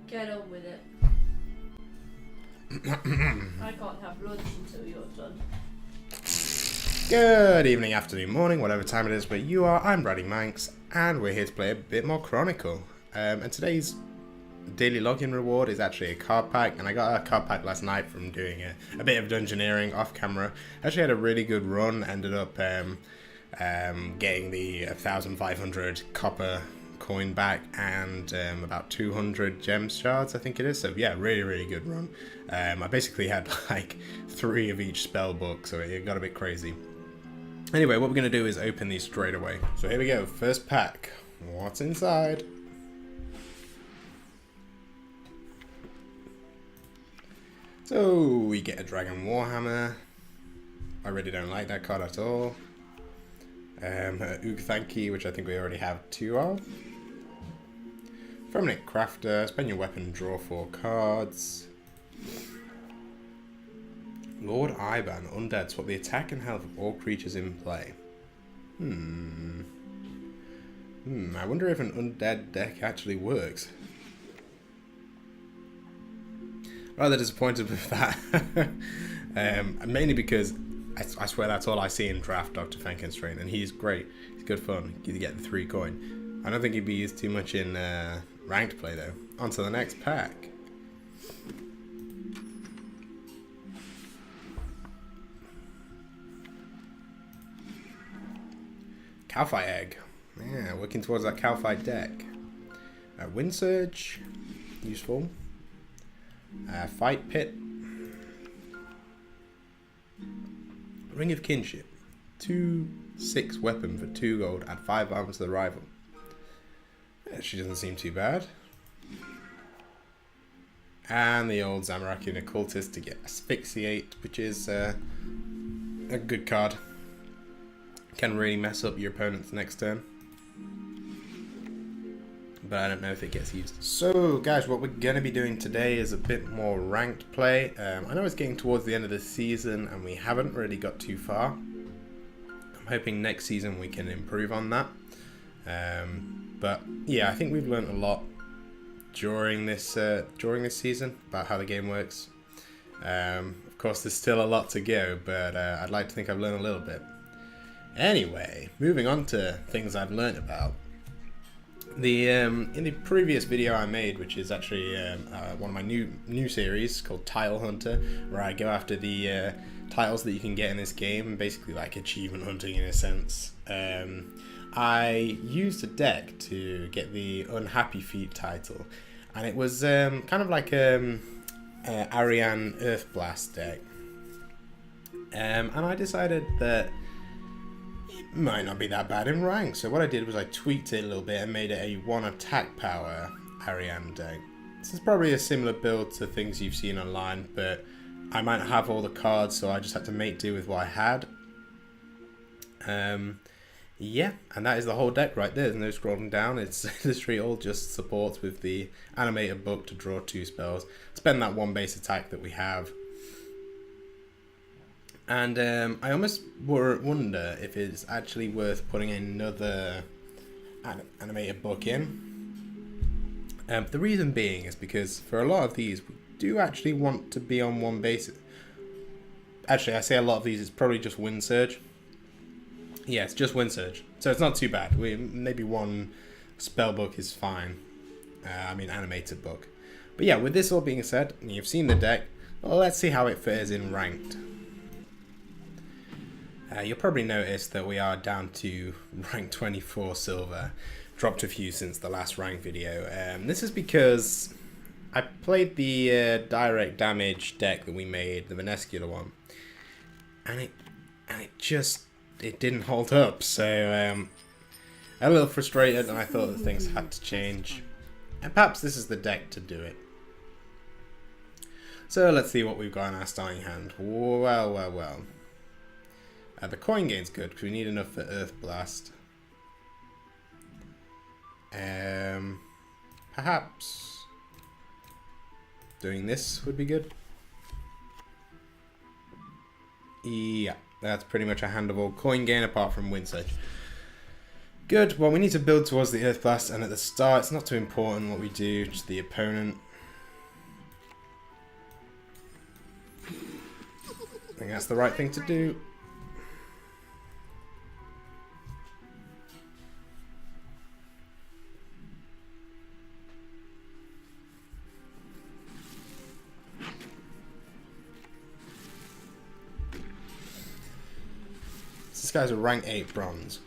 Get on with it. I can't have lunch until you're done. Good evening, afternoon, morning, whatever time it is where you are. I'm Raddimanx, and we're here to play a bit more Chronicle. And today's daily login reward is actually a card pack, and I got a card pack last night from doing a bit of dungeoneering off camera. Actually had a really good run, ended up getting the 1,500 copper coin back and about 200 gem shards, I think it is. So yeah, really good run. I basically had like 3 of each spell book, so it got a bit crazy. Anyway, what we're going to do is open these straight away. So here we go, first pack. What's inside? So we get a Dragon Warhammer. I really don't like that card at all. Ugathanki, which I think we already have 2 of. Permanent Crafter, spend your weapon, draw 4 cards. Lord Iban, undead, swap the attack and health of all creatures in play. I wonder if an undead deck actually works. Rather disappointed with that. Mainly because I swear that's all I see in draft Dr. Frankenstein, and he's great. He's good fun. You get the 3 coin. I don't think he'd be used too much in ranked play though. On to the next pack. Calcite Egg. Yeah, working towards that Calcite deck. Wind Surge. Useful. Fight Pit. Ring of Kinship. 2/6 weapon for 2 gold. Add 5 armor to the rival. Yeah, she doesn't seem too bad. And the old Zamorakian Occultist to get Asphyxiate, which is a good card. Can really mess up your opponent's next turn. But I don't know if it gets used. So guys, what we're going to be doing today is a bit more ranked play. I know it's getting towards the end of the season and we haven't really got too far. I'm hoping next season we can improve on that. But yeah, I think we've learned a lot during this season about how the game works. Of course, there's still a lot to go, but I'd like to think I've learned a little bit. Anyway, moving on to things I've learned about. In the previous video I made, which is actually one of my new series called Tile Hunter, where I go after the tiles that you can get in this game, basically like achievement hunting in a sense. I used a deck to get the Unhappy Feet title, and it was kind of like Ariane Earth Blast deck, and I decided that it might not be that bad in rank. So what I did was I tweaked it a little bit and made it a 1 Attack Power Ariane deck. This is probably a similar build to things you've seen online, but I might not have all the cards, so I just had to make do with what I had. Yeah, and that is the whole deck right there. There's no scrolling down. It's literally all just supports with the animated book to draw 2 spells, spend that 1 base attack that we have. And I almost wonder if it's actually worth putting another animated book in. The reason being is because for a lot of these, we do actually want to be on 1 base. Actually, I say a lot of these, it's probably just Wind Surge. Yeah, it's just Wind Surge, so it's not too bad. Maybe 1 spell book is fine. I mean animated book. But yeah, with this all being said, you've seen the deck. Well, let's see how it fares in ranked. You'll probably notice that we are down to rank 24 silver. Dropped a few since the last rank video. This is because I played the direct damage deck that we made, the Venescular one, and it didn't hold up. So a little frustrated, and I thought that things had to change, and perhaps this is the deck to do it. So let's see what we've got in our starting hand. Well. The coin gain's good because we need enough for Earth Blast. Perhaps doing this would be good. Yeah, that's pretty much a hand of all coin gain apart from Wind Surge. Good. Well, we need to build towards the Earth Blast, and at the start, it's not too important what we do, just the opponent. think that's the right thing to do. This guy's a rank 8 bronze.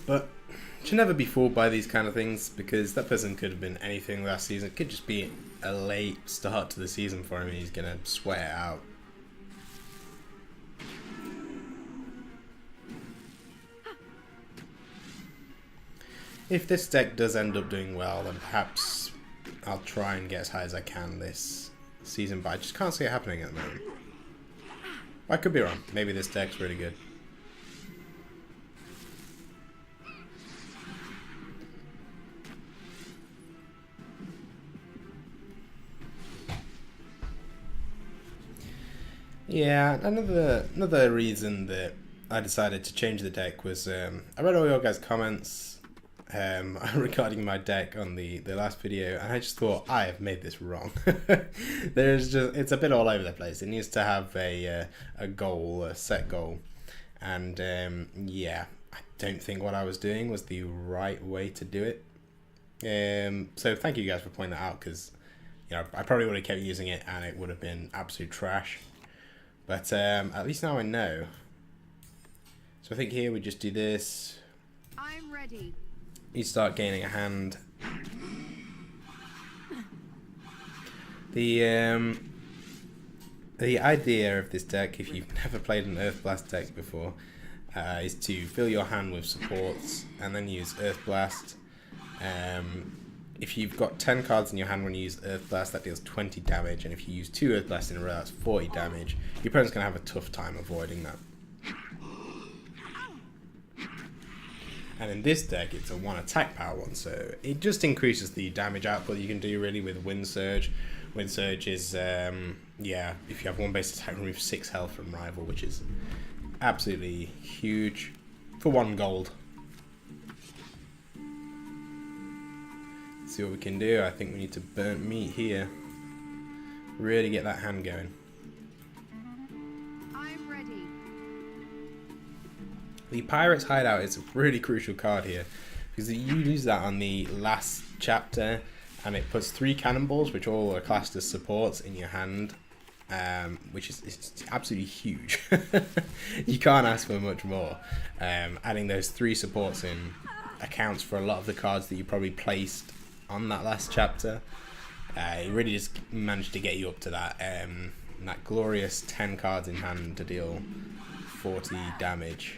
But you should never be fooled by these kind of things, because that person could have been anything last season. It could just be a late start to the season for him and he's going to sweat it out. If this deck does end up doing well, then perhaps I'll try and get as high as I can this season, but I just can't see it happening at the moment. I could be wrong. Maybe this deck's really good. Yeah, another reason that I decided to change the deck was I read all your guys' comments regarding my deck on the last video, and I just thought I have made this wrong. It's a bit all over the place. It needs to have a goal, a set goal, and yeah, I don't think what I was doing was the right way to do it. So thank you guys for pointing that out, because you know I probably would have kept using it and it would have been absolute trash. But at least now I know. So I think here we just do this. I'm ready. You start gaining a hand. The idea of this deck, if you've never played an Earth Blast deck before, is to fill your hand with supports and then use Earth Blast. If you've got 10 cards in your hand when you use Earth Blast, that deals 20 damage, and if you use 2 Earth Blasts in a row, that's 40 damage. Your opponent's going to have a tough time avoiding that. And in this deck, it's a 1 attack power one, so it just increases the damage output you can do really with Wind Surge. Wind Surge is, yeah, if you have 1 base attack, remove 6 health from rival, which is absolutely huge for 1 gold. See what we can do. I think we need to burnt meat here. Really get that hand going. I'm ready. The Pirate's Hideout is a really crucial card here, because you use that on the last chapter and it puts 3 cannonballs, which all are classed as supports, in your hand, which is it's absolutely huge. You can't ask for much more. Adding those 3 supports in accounts for a lot of the cards that you probably placed on that last chapter. It really just managed to get you up to that glorious 10 cards in hand to deal 40 damage.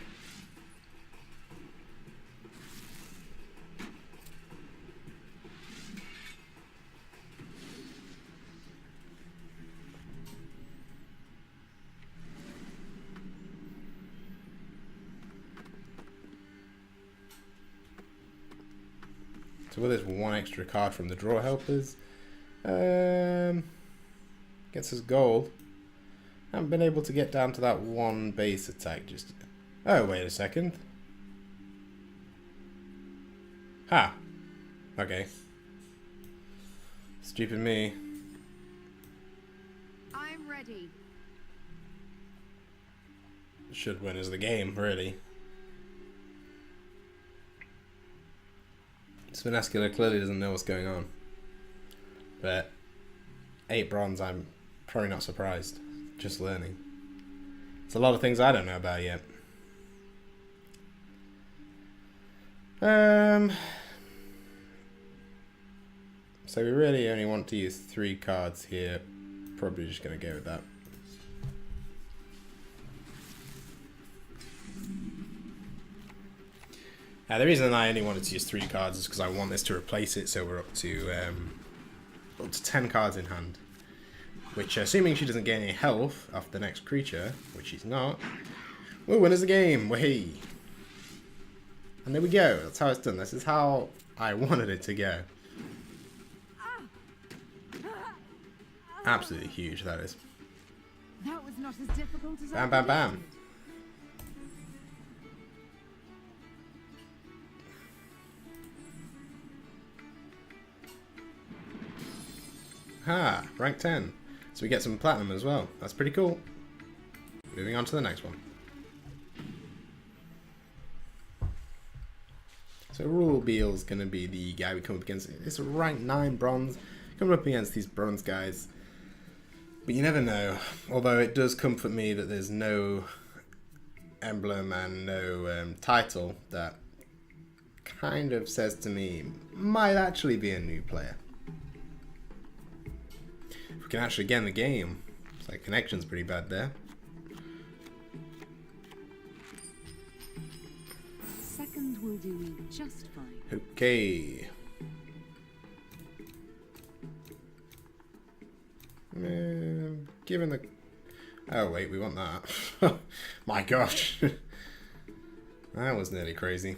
So with this 1 extra card from the draw helpers, gets us gold. Haven't been able to get down to that 1 base attack just yet. Oh, wait a second. Ha! Okay. Stupid me. I'm ready. Should win as the game, really. Spinascular clearly doesn't know what's going on. But 8 bronze, I'm probably not surprised. Just learning. It's a lot of things I don't know about yet. So we really only want to use 3 cards here. Probably just going to go with that. The reason I only wanted to use 3 cards is because I want this to replace it, so we're up to 10 cards in hand. Which, assuming she doesn't gain any health off the next creature, which she's not, we'll win as a game. Wahey! And there we go. That's how it's done. This is how I wanted it to go. Absolutely huge, that is. That was not as difficult as Bam, bam, bam. Ha! Rank 10. So we get some platinum as well. That's pretty cool. Moving on to the next one. So Runescape's going to be the guy we come up against. It's a rank 9 bronze. Coming up against these bronze guys. But you never know. Although it does comfort me that there's no emblem and no title that kind of says to me might actually be a new player. If we can actually get in the game. It's like connection's pretty bad there. Second will do me just fine. Okay. Given the... Oh wait, we want that. My gosh. That was nearly crazy.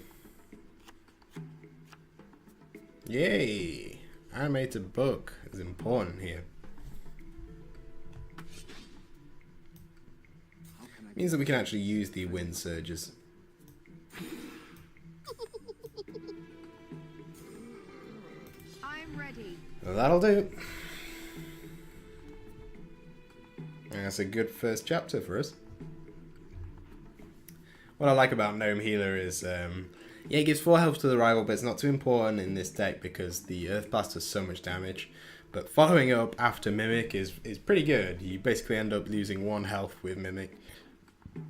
Yay! Animated book is important here. Means that we can actually use the wind surges. I'm ready. Well, that'll do. And that's a good first chapter for us. What I like about Gnome Healer is, yeah, it gives 4 health to the rival, but it's not too important in this deck because the Earth Blast does so much damage. But following up after Mimic is pretty good. You basically end up losing 1 health with Mimic.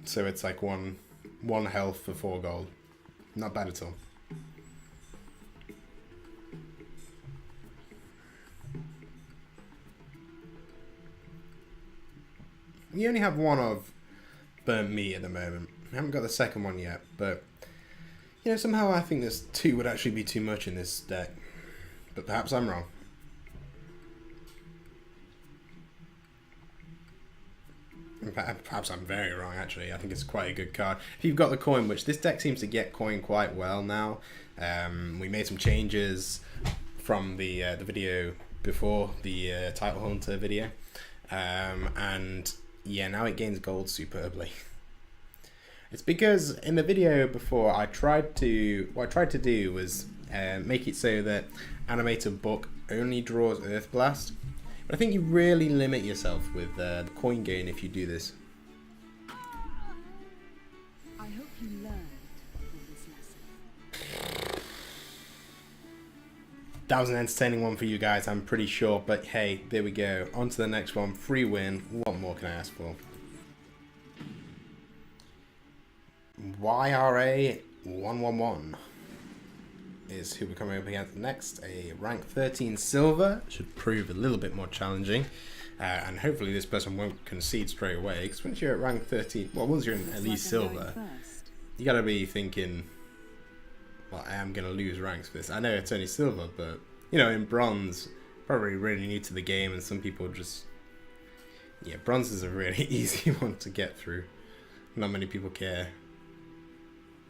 So it's like one health for 4 gold. Not bad at all. We only have 1 of burnt meat at the moment. We haven't got the second one yet, but you know, somehow I think this 2 would actually be too much in this deck. But perhaps I'm wrong. Perhaps I'm very wrong, actually. I think it's quite a good card. If you've got the coin, which this deck seems to get coin quite well now. We made some changes from the video before the Title Hunter video. And yeah, now it gains gold superbly. It's because in the video before what I tried to do was make it so that Animated Book only draws Earth Blast. But I think you really limit yourself with the coin gain if you do this. I hope you learned from this lesson. That was an entertaining one for you guys, I'm pretty sure. But hey, there we go. On to the next one. Free win. What more can I ask for? YRA 111 is who we're coming up against next. A rank 13 silver. Should prove a little bit more challenging. And hopefully this person won't concede straight away. Because once you're at rank 13, well, once you're in at least silver, you gotta be thinking, well, I am going to lose ranks for this. I know it's only silver, but, you know, in bronze, probably really new to the game, and some people just... Yeah, bronze is a really easy one to get through. Not many people care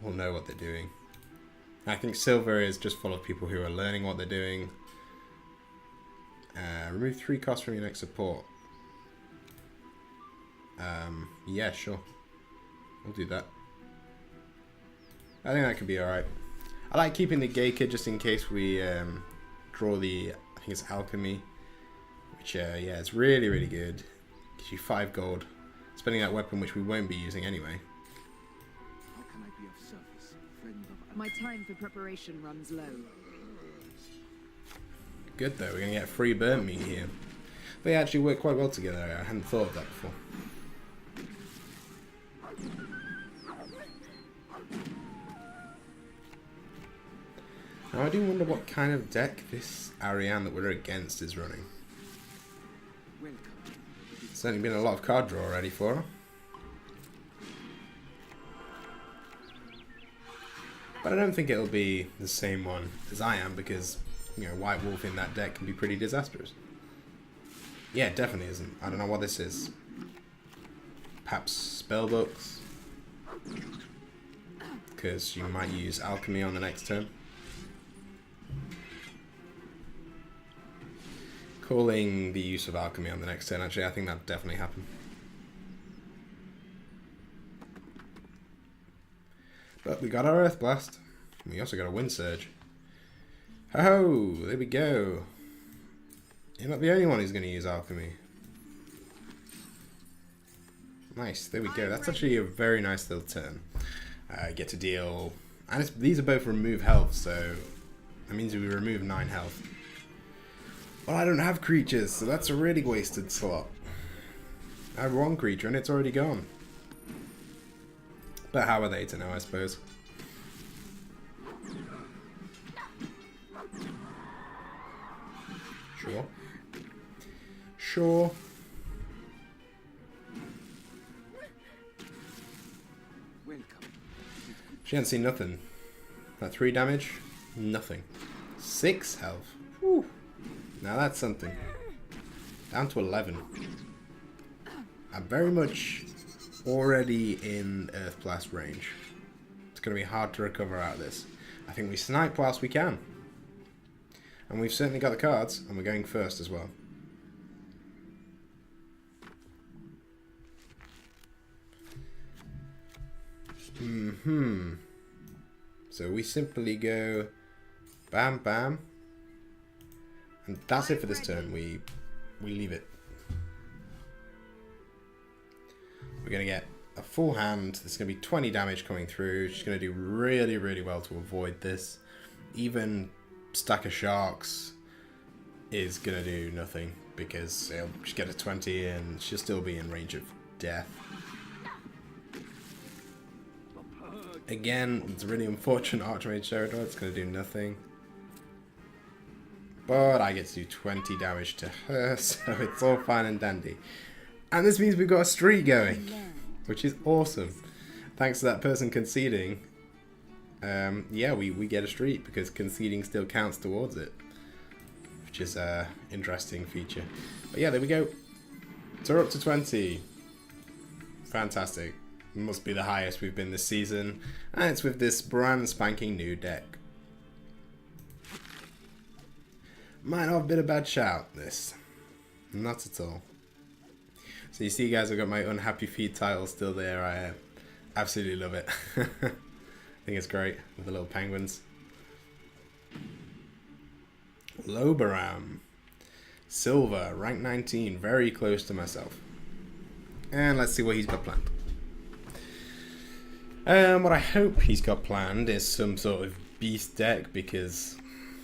or know what they're doing. I think silver is just full of people who are learning what they're doing. Remove 3 costs from your next support. Yeah, sure. We'll do that. I think that could be alright. I like keeping the Gaker just in case we draw the, I think it's Alchemy, which, yeah, it's really, really good. Gives you 5 gold. Spending that weapon, which we won't be using anyway. How can I be of service, friend of... My time for preparation runs low. Good though, we're going to get free burnt meat here. They actually work quite well together. I hadn't thought of that before. Now I do wonder what kind of deck this Ariane that we're against is running. Welcome. Certainly been a lot of card draw already for her. But I don't think it'll be the same one as I am because, you know, White Wolf in that deck can be pretty disastrous. Yeah, it definitely isn't. I don't know what this is. Perhaps spellbooks. Because you might use Alchemy on the next turn. Calling the use of Alchemy on the next turn, actually, I think that'd definitely happen. But we got our Earth Blast. We also got a Wind Surge. Ho! There we go. You're not the only one who's going to use Alchemy. Nice, there we go. That's actually a very nice little turn. Get to deal... And these are both remove health, so... That means we remove 9 health. Well, I don't have creatures, so that's a really wasted slot. I have 1 creature and it's already gone. But how are they to know, I suppose? Sure. Sure. She hasn't seen nothing. That 3 damage? Nothing. 6 health. Whew. Now that's something. Down to 11. I'm very much already in Earth Blast range. It's going to be hard to recover out of this. I think we snipe whilst we can. And we've certainly got the cards, and we're going first as well. So we simply go bam bam. And that's it for this turn. We leave it. We're going to get a full hand. There's going to be 20 damage coming through. She's going to do really, really well to avoid this. Even Stack of Sharks is going to do nothing because it'll just get a 20 and she'll still be in range of death. Again, it's a really unfortunate Archmage Sheridor. It's going to do nothing. But I get to do 20 damage to her, so it's all fine and dandy. And this means we've got a streak going, which is awesome. Thanks to that person conceding. Yeah, we get a streak because conceding still counts towards it. Which is an interesting feature. But yeah, there we go. So we're up to 20. Fantastic. Must be the highest we've been this season. And it's with this brand spanking new deck. Might not have been a bad shout, this. Not at all. So you see, guys, I've got my Unhappy Feet title still there. I absolutely love it. I think it's great with the little penguins. Lobaram. Silver, rank 19, very close to myself. And let's see what he's got planned. What I hope he's got planned is some sort of beast deck because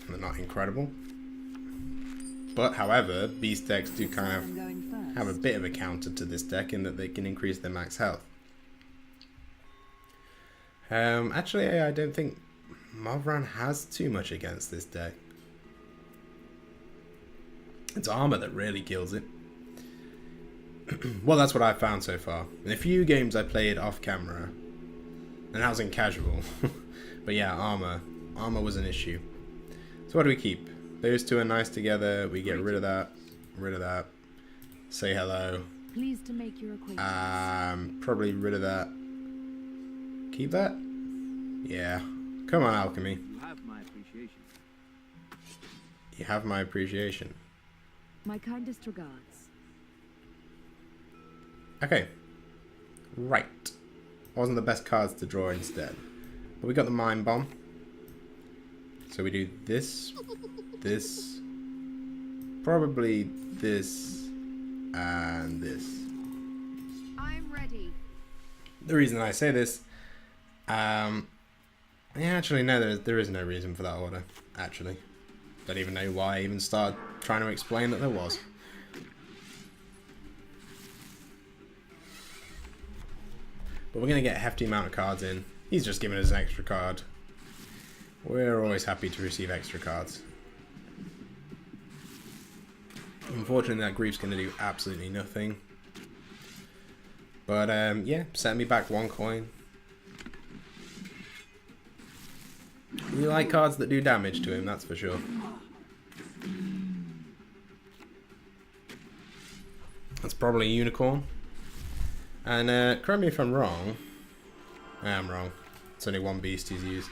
they're not incredible. But however, beast decks do kind of have a bit of a counter to this deck in that they can increase their max health. Actually, I don't think Movran has too much against this deck. It's armor that really kills it. Well, that's what I've found so far. In a few games I played off camera, and that was in casual. But yeah, armor was an issue. So what do we keep? Those two are nice together. We get rid of that. Say hello. Pleased to make your acquaintance. Probably rid of that. Keep that? Yeah. Come on, Alchemy. You have my appreciation. You have my appreciation. My kindest regards. Okay. Right. Wasn't the best cards to draw instead. But we got the Mind Bomb. So we do this, this, probably this, and this. I'm ready. The reason I say this, yeah, actually no, there is no reason for that order, actually. Don't even know why I even started trying to explain that there was. But we're going to get a hefty amount of cards in. He's just giving us an extra card. We're always happy to receive extra cards. Unfortunately, that Grief's going to do absolutely nothing. But, yeah, send me back 1 coin. We like cards that do damage to him, that's for sure. That's probably a unicorn. And, correct me if I'm wrong. I am wrong. It's only 1 beast he's used.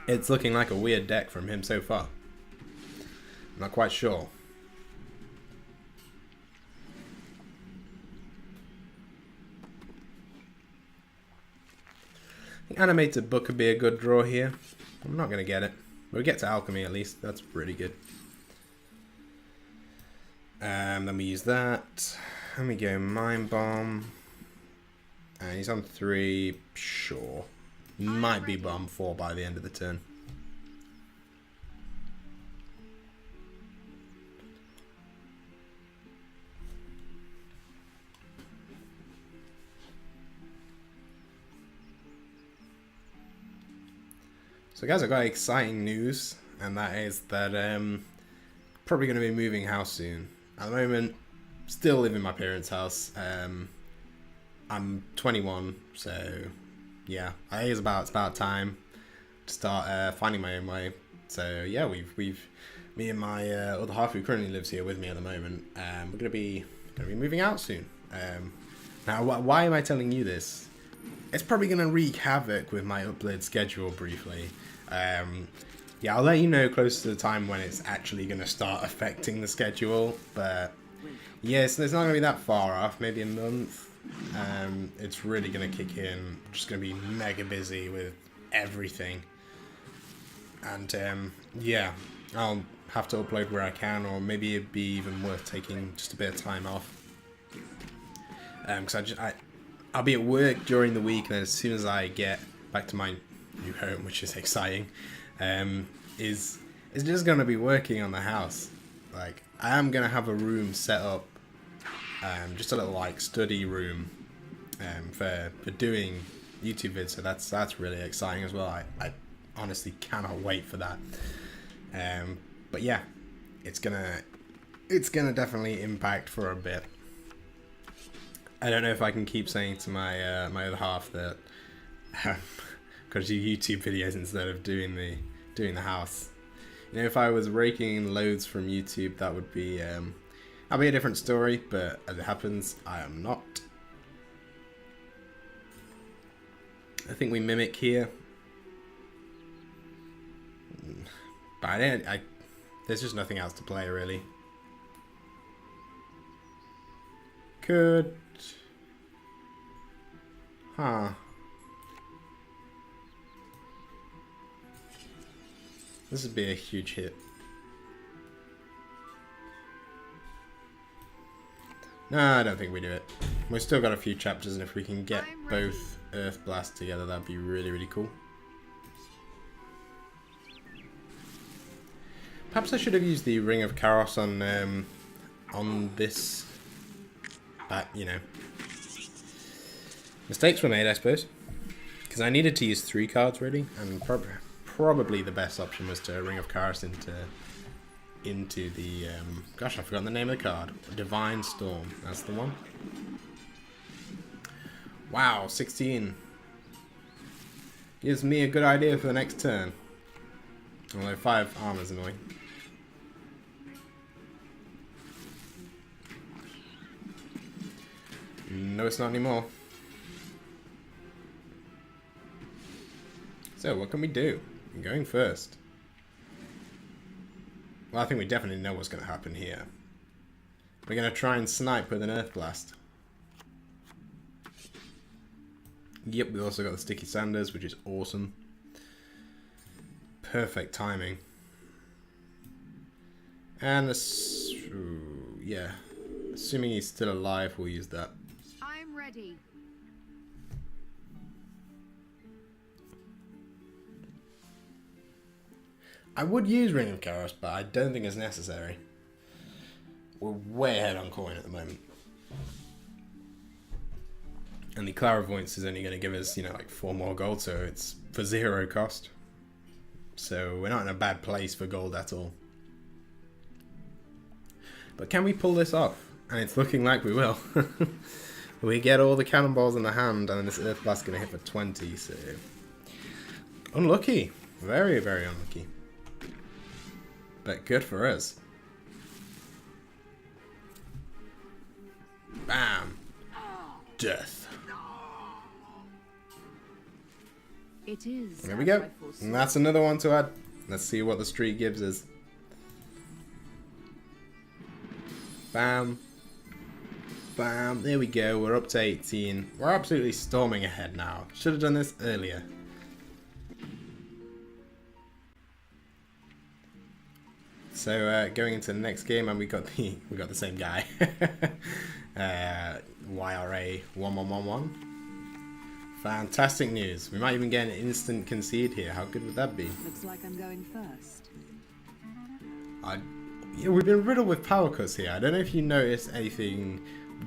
It's looking like a weird deck from him so far. I'm not quite sure. I think Animated Book could be a good draw here. I'm not going to get it. We'll get to Alchemy at least. That's pretty good. Then we use that. And we go Mind Bomb. And he's on 3. Sure. Might be Bomb 4 by the end of the turn. So guys, I've got exciting news, and that is that probably going to be moving house soon. At the moment, still live in my parents' house. I'm 21, so yeah, I think it's about time to start finding my own way. So yeah, we've me and my other half, who currently lives here with me at the moment, we're gonna be moving out soon. Now, why am I telling you this? It's probably gonna wreak havoc with my upload schedule briefly. Yeah, I'll let you know close to the time when it's actually gonna start affecting the schedule. But yes, it's not gonna be that far off. Maybe a month. It's really gonna kick in. I'm just gonna be mega busy with everything, and yeah, I'll have to upload where I can, or maybe it'd be even worth taking just a bit of time off. Because I'll be at work during the week, and then as soon as I get back to my new home, which is exciting, is just gonna be working on the house. Like, I am gonna have a room set up. Just a little like study room for doing YouTube vids, so that's really exciting as well. I honestly cannot wait for that. But yeah, it's gonna definitely impact for a bit. I don't know if I can keep saying to my my other half that gotta do YouTube videos instead of doing the house. You know, if I was raking in loads from YouTube, that would be that'll be a different story, but as it happens, I am not. I think we mimic here. But there's just nothing else to play, really. Could... Huh. This would be a huge hit. No, I don't think we do it. We've still got a few chapters, and if we can get both Earth Blast together, that'd be really, really cool. Perhaps I should have used the Ring of Chaos on this, but you know, mistakes were made, I suppose, because I needed to use 3 cards really, and probably the best option was to Ring of Chaos into the gosh, I've forgotten the name of the card. Divine Storm. That's the one. Wow, 16 gives me a good idea for the next turn. Although 5 armor's annoying. No, it's not anymore. So, what can we do? I'm going first. Well, I think we definitely know what's going to happen here. We're going to try and snipe with an Earth Blast. Yep, we also got the Sticky Sanders, which is awesome. Perfect timing. And yeah, assuming he's still alive, we'll use that. I'm ready. I would use Ring of Chaos, but I don't think it's necessary. We're way ahead on coin at the moment. And the Clairvoyance is only going to give us, you know, like 4 more gold, so it's for 0 cost. So we're not in a bad place for gold at all. But can we pull this off? And it's looking like we will. We get all the cannonballs in the hand, and this Earth Blast is going to hit for 20, so... Unlucky. Very, very unlucky. But good for us. Bam. Death. It is. There we go. And that's another one to add. Let's see what the streak gives us. Bam. Bam. There we go. We're up to 18. We're absolutely storming ahead now. Should have done this earlier. going into the next game, and we got the same guy. YRA 1111. Fantastic news. We might even get an instant concede here. How good would that be? Looks like I'm going first. Yeah, we've been riddled with power cuts here. I don't know if you noticed anything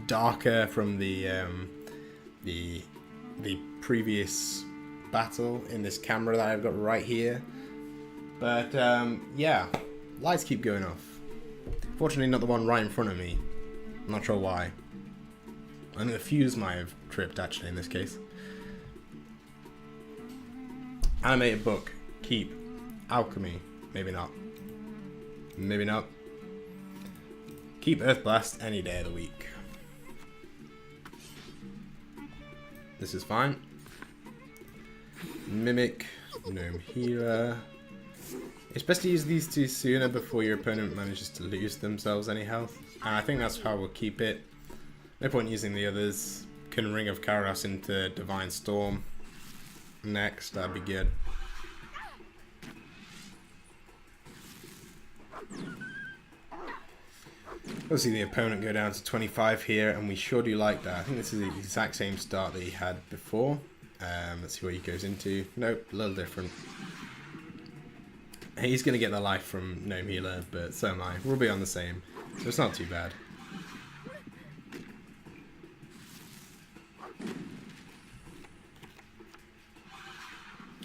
darker from the previous battle in this camera that I've got right here. But yeah, lights keep going off. Fortunately, not the one right in front of me. I'm not sure why. I think the fuse might have tripped actually in this case. Animated book. Keep. Alchemy. Maybe not. Maybe not. Keep Earthblast any day of the week. This is fine. Mimic. Gnome Healer. It's best to use these two sooner before your opponent manages to lose themselves any health. And I think that's how we'll keep it. No point using the others. Can Ring of Karaos into Divine Storm. Next, that'd be good. We'll see the opponent go down to 25 here, and we sure do like that. I think this is the exact same start that he had before. Let's see what he goes into. Nope, a little different. He's going to get the life from Gnome Healer, but so am I. We'll be on the same, so it's not too bad.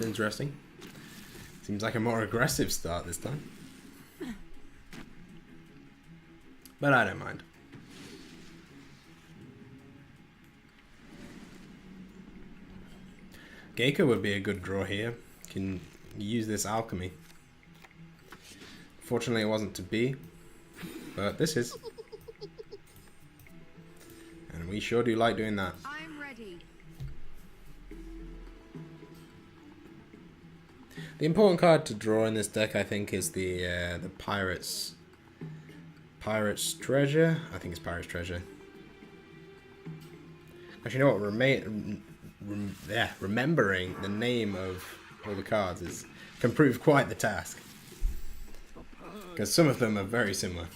Interesting. Seems like a more aggressive start this time. But I don't mind. Geico would be a good draw here. Can use this alchemy. Fortunately, it wasn't to be, but this is. And we sure do like doing that. I'm ready. The important card to draw in this deck, I think, is the Pirate's Treasure. I think it's Pirate's Treasure. Actually, you know what? Remembering the name of all the cards can prove quite the task. Because some of them are very similar.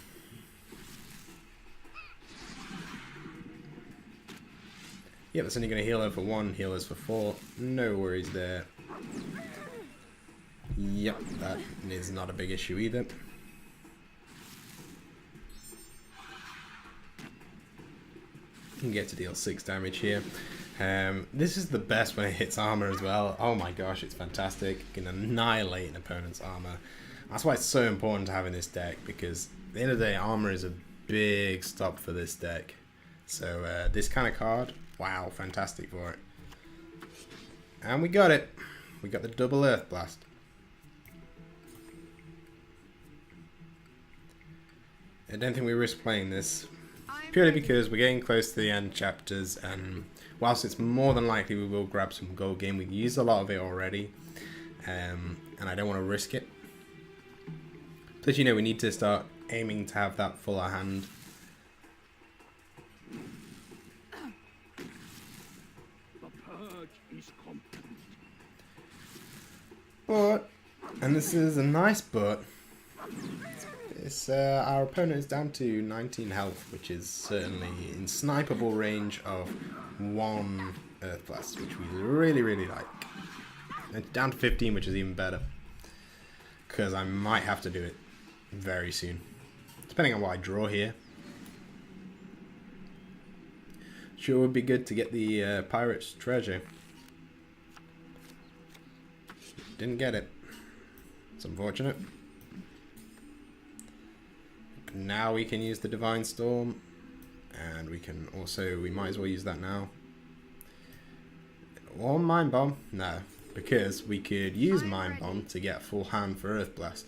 Yep, that's only going to heal her for 1, heal us for 4. No worries there. Yep, that is not a big issue either. Can get to deal 6 damage here. This is the best when it hits armor as well. Oh my gosh, it's fantastic. You can annihilate an opponent's armor. That's why it's so important to have in this deck, because at the end of the day, armor is a big stop for this deck. So this kind of card, wow, fantastic for it. And we got it. We got the double Earth Blast. I don't think we risk playing this, purely because we're getting close to the end chapters, and whilst it's more than likely we will grab some gold game, we've used a lot of it already, and I don't want to risk it. Plus, you know, we need to start aiming to have that fuller hand. The purge is complete. But, and this is a nice but, our opponent is down to 19 health, which is certainly in snipeable range of 1 Earth Blast, which we really, really like. And down to 15, which is even better, because I might have to do it very soon, depending on what I draw here. Sure would be good to get the Pirate's Treasure. Didn't get it. It's unfortunate. Now we can use the Divine Storm, and we can also, we might as well use that now. Or Mind Bomb? No, because we could use Mind Bomb to get a full hand for Earth Blast.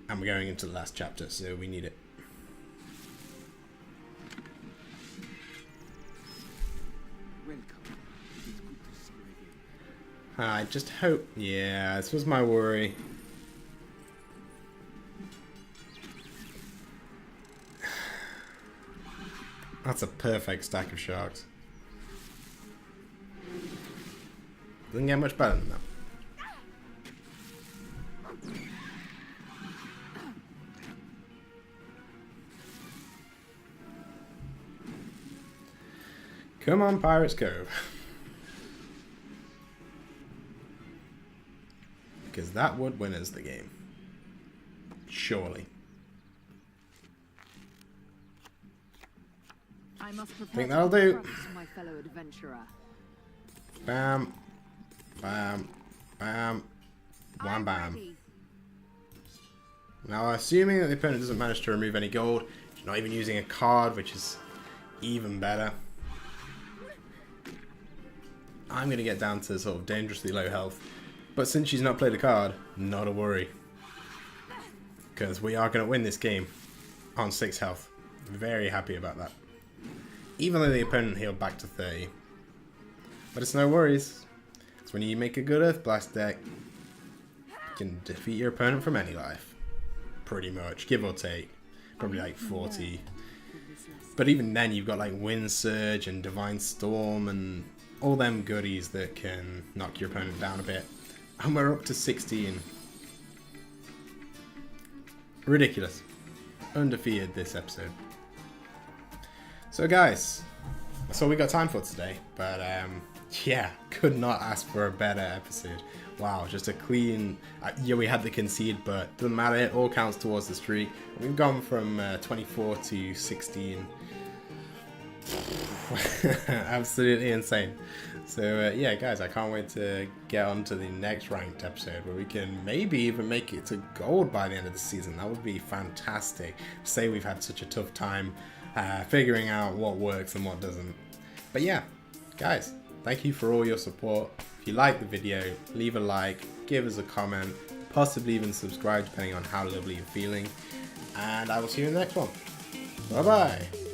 And we're going into the last chapter, so we need it. Welcome. It is good to see you again. I just hope, yeah, this was my worry. That's a perfect stack of sharks. Doesn't get much better than that. Come on, Pirates Cove. Because that would win us the game. Surely. I must prepare Think that'll do. my fellow adventurer. Bam. Bam. Bam. Wham bam. Now, assuming that the opponent doesn't manage to remove any gold, she's not even using a card, which is even better. I'm going to get down to sort of dangerously low health. But since she's not played a card, not a worry. Because we are going to win this game on 6 health. Very happy about that. Even though the opponent healed back to 30. But it's no worries. It's when you make a good Earth Blast deck, you can defeat your opponent from any life. Pretty much, give or take. Probably like 40. But even then you've got like Wind Surge and Divine Storm and all them goodies that can knock your opponent down a bit. And we're up to 16. Ridiculous. Undefeated this episode. So guys, that's all we got time for today. But yeah, could not ask for a better episode. Wow, just a clean... yeah, we had the concede, but doesn't matter. It all counts towards the streak. We've gone from 24 to 16. Absolutely insane. So yeah, guys, I can't wait to get on to the next ranked episode where we can maybe even make it to gold by the end of the season. That would be fantastic. Say we've had such a tough time figuring out what works and what doesn't. But yeah, guys, thank you for all your support. If you like the video, leave a like, give us a comment, possibly even subscribe depending on how lovely you're feeling. And I will see you in the next one. Bye bye.